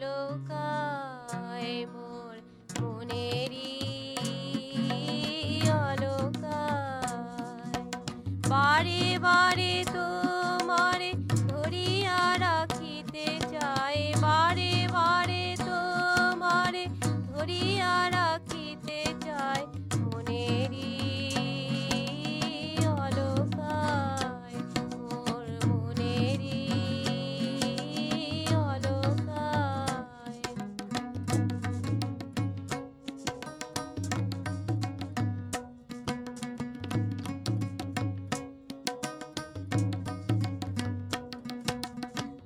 অলকায় মোর মনেরি অলকায় বারে বারে তোমারে ধরিয়া রাখিতে চাই বারে বারে তোমারে ধরিয়া রাখিতে চাই মনেরি অলকায় মোর মনেরি অলকায়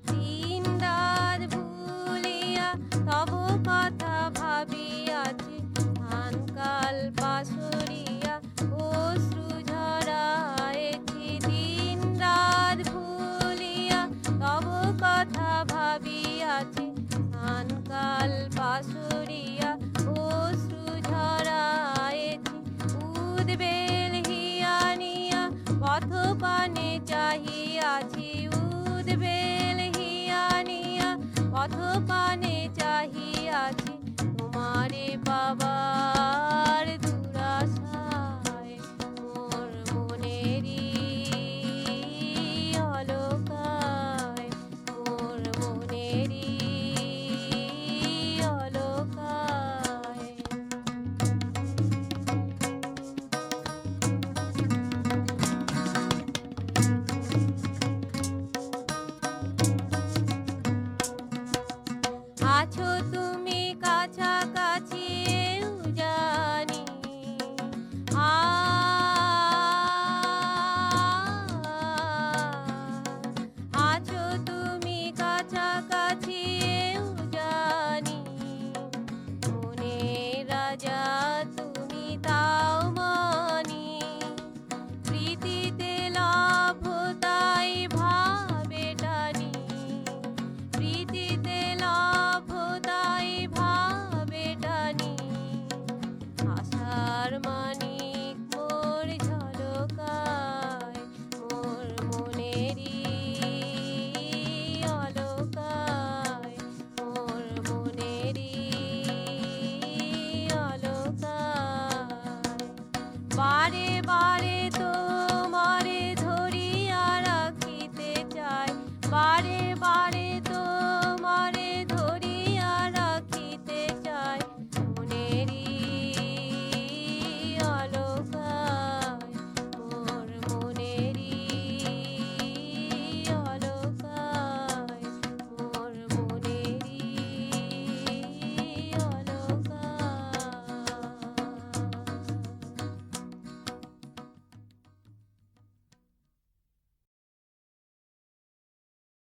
দিন রাত ভুলিয়া তব কথা ভাবিয়াছি ধানকাল পাশরিয়া অশ্রু ঝরায়েছি দিন রাত ভুলিয়া তব কথা ভাবিয়াছি ধানকাল পাশরিয়া অশ্রু ঝরায়েছি উদ্বেল হিয়ানিয়া পথ পানে চাহিয়াছি উদ্বেল হিয়ানিয়া পথ পানে